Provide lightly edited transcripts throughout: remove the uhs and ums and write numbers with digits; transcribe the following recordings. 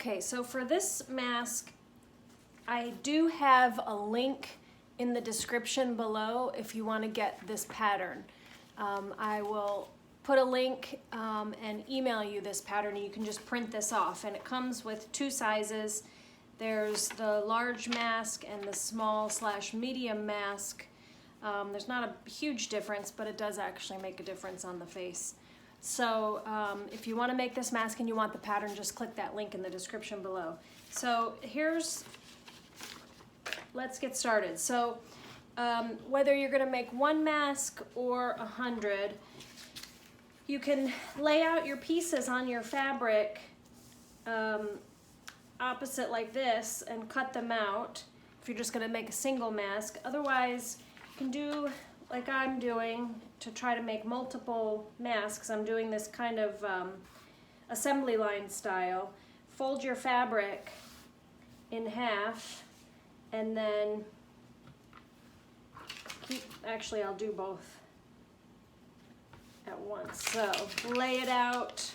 Okay, so for this mask, I do have a link in the description below if you want to get this pattern. I will put a link and email you this pattern, and you can just print this off. And it comes with two sizes. There's the large mask and the small/medium mask. There's not a huge difference, but it does actually make a difference on the face. So if you want to make this mask and you want the pattern, just click that link in the description below. So let's get started. So whether you're going to make one mask or 100, you can lay out your pieces on your fabric opposite like this and cut them out if you're just going to make a single mask. Otherwise, you can do like I'm doing to try to make multiple masks. I'm doing this kind of assembly line style. Fold your fabric in half and then actually I'll do both at once. So lay it out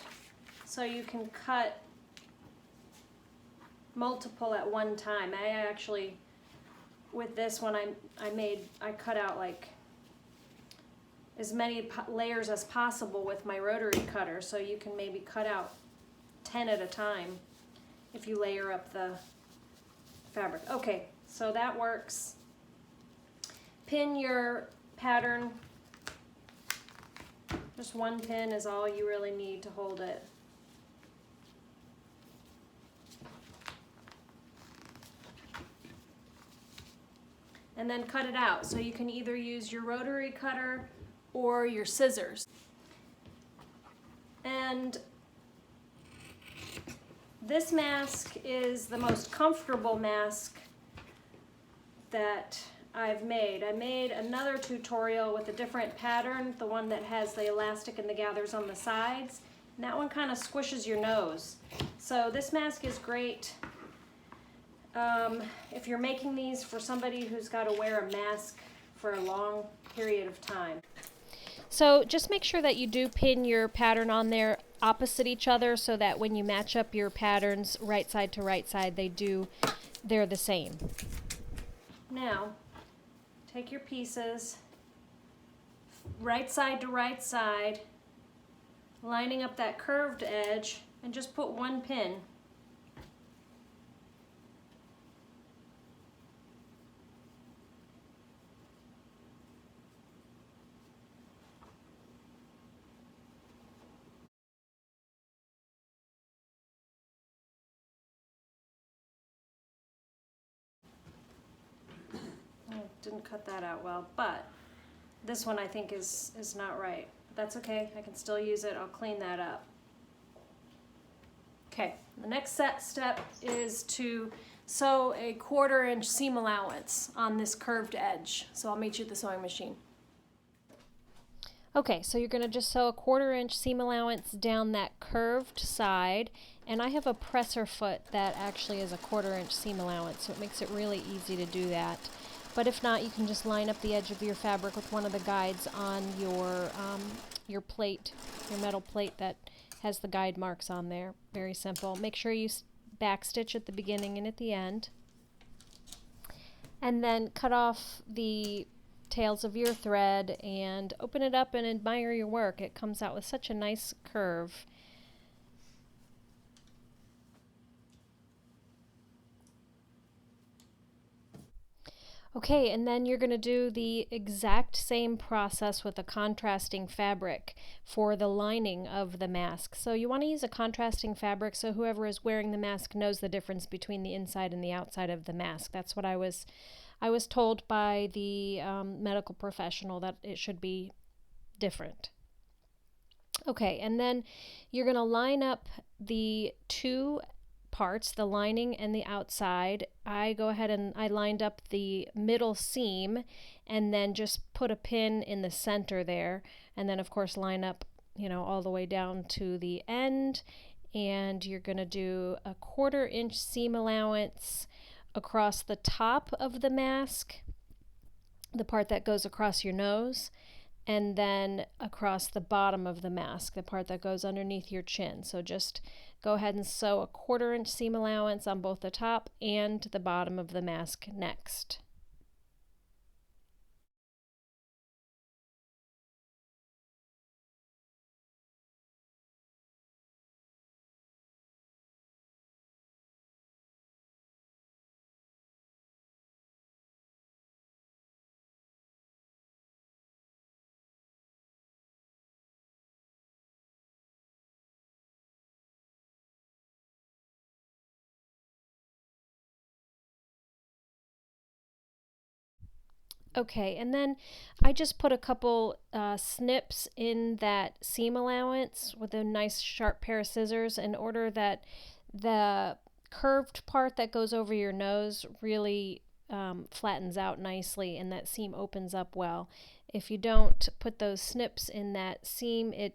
so you can cut multiple at one time. I actually, with this one, I cut out like as many layers as possible with my rotary cutter, so you can maybe cut out 10 at a time if you layer up the fabric. Okay, so that works. Pin your pattern. Just one pin is all you really need to hold it. And then cut it out. So you can either use your rotary cutter or your scissors. And this mask is the most comfortable mask that I've made. I made another tutorial with a different pattern, the one that has the elastic and the gathers on the sides. And that one kind of squishes your nose. So this mask is great if you're making these for somebody who's got to wear a mask for a long period of time. So just make sure that you do pin your pattern on there opposite each other so that when you match up your patterns right side to right side, they're the same. Now, take your pieces, right side to right side, lining up that curved edge, and just put one pin. Didn't cut that out well, but this one I think is not right. But that's okay, I can still use it. I'll clean that up. Okay, the next step is to sew a 1/4 inch seam allowance on this curved edge. So I'll meet you at the sewing machine. Okay, so you're going to just sew a 1/4 inch seam allowance down that curved side, and I have a presser foot that actually is a 1/4 inch seam allowance, so it makes it really easy to do that. But if not, you can just line up the edge of your fabric with one of the guides on your plate, your metal plate that has the guide marks on there. Very simple. Make sure you backstitch at the beginning and at the end. And then cut off the tails of your thread and open it up and admire your work. It comes out with such a nice curve. Okay, and then you're going to do the exact same process with a contrasting fabric for the lining of the mask. So you want to use a contrasting fabric so whoever is wearing the mask knows the difference between the inside and the outside of the mask. That's what I was told by the medical professional, that it should be different. Okay, and then you're going to line up the two parts, the lining and the outside. I go ahead and I lined up the middle seam and then just put a pin in the center there, and then of course line up, all the way down to the end. And you're going to do a 1/4 inch seam allowance across the top of the mask, the part that goes across your nose, and then across the bottom of the mask, the part that goes underneath your chin. So just go ahead and sew a 1/4 inch seam allowance on both the top and the bottom of the mask next. Okay, and then I just put a couple snips in that seam allowance with a nice sharp pair of scissors in order that the curved part that goes over your nose really flattens out nicely and that seam opens up well. If you don't put those snips in that seam, it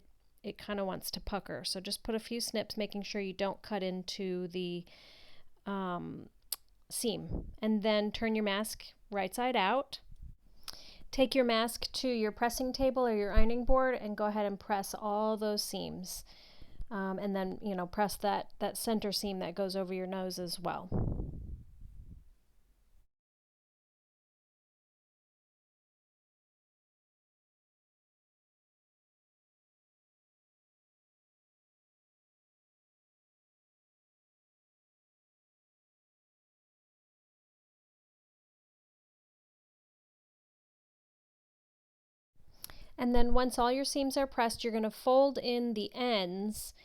kind of wants to pucker. So just put a few snips, making sure you don't cut into the seam. And then turn your mask right side out. Take your mask to your pressing table or your ironing board and go ahead and press all those seams. And then, press that center seam that goes over your nose as well. And then once all your seams are pressed, you're going to fold in the ends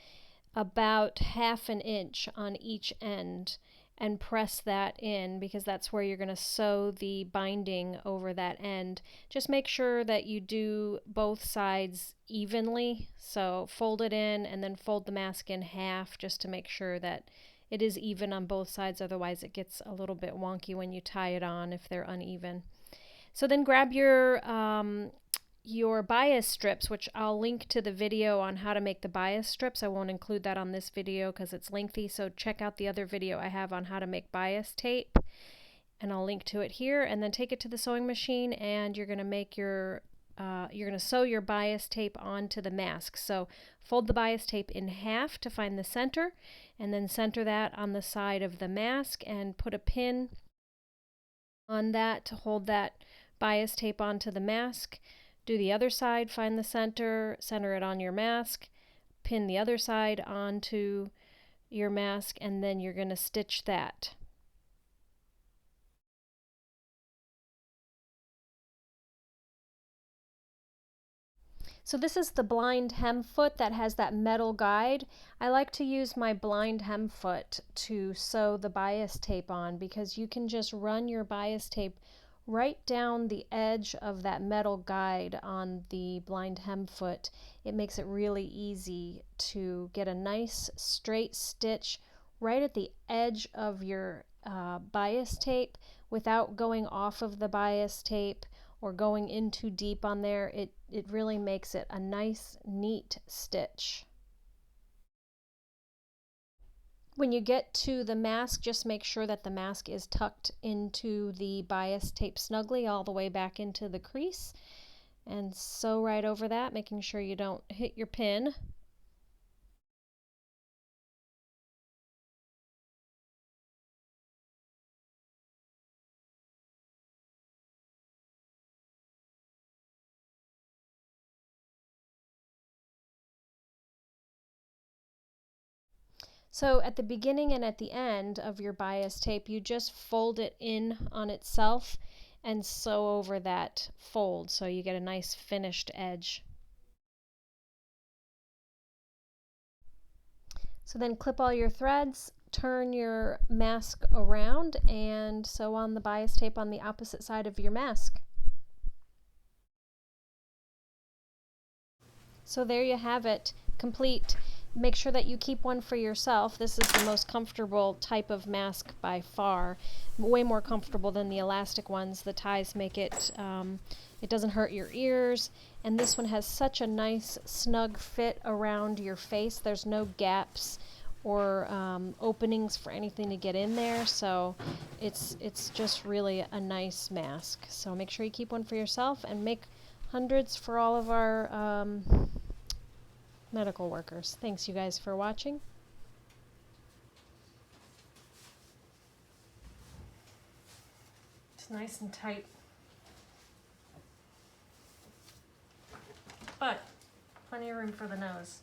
about 1/2 inch on each end and press that in because that's where you're going to sew the binding over that end. Just make sure that you do both sides evenly. So fold it in and then fold the mask in half just to make sure that it is even on both sides. Otherwise it gets a little bit wonky when you tie it on if they're uneven. So then grab your bias strips, which I'll link to the video on how to make the bias strips. I won't include that on this video because it's lengthy, so check out the other video I have on how to make bias tape, and I'll link to it here. And then take it to the sewing machine and you're going to make you're going to sew your bias tape onto the mask. So fold the bias tape in half to find the center, and then center that on the side of the mask and put a pin on that to hold that bias tape onto the mask. Do the other side, find the center, center it on your mask, pin the other side onto your mask, and then you're going to stitch that. So this is the blind hem foot that has that metal guide. I like to use my blind hem foot to sew the bias tape on because you can just run your bias tape right down the edge of that metal guide on the blind hem foot. It makes it really easy to get a nice straight stitch right at the edge of your bias tape without going off of the bias tape or going in too deep on there. It really makes it a nice, neat stitch. When you get to the mask, just make sure that the mask is tucked into the bias tape snugly all the way back into the crease, and sew right over that, making sure you don't hit your pin. So at the beginning and at the end of your bias tape, you just fold it in on itself and sew over that fold so you get a nice finished edge. So then clip all your threads, turn your mask around, and sew on the bias tape on the opposite side of your mask. So there you have it, complete. Make sure that you keep one for yourself. This is the most comfortable type of mask by far. Way more comfortable than the elastic ones. The ties make it, it doesn't hurt your ears. And this one has such a nice snug fit around your face. There's no gaps or openings for anything to get in there. So it's just really a nice mask. So make sure you keep one for yourself and make hundreds for all of our medical workers. Thanks you guys for watching. It's nice and tight. But plenty of room for the nose.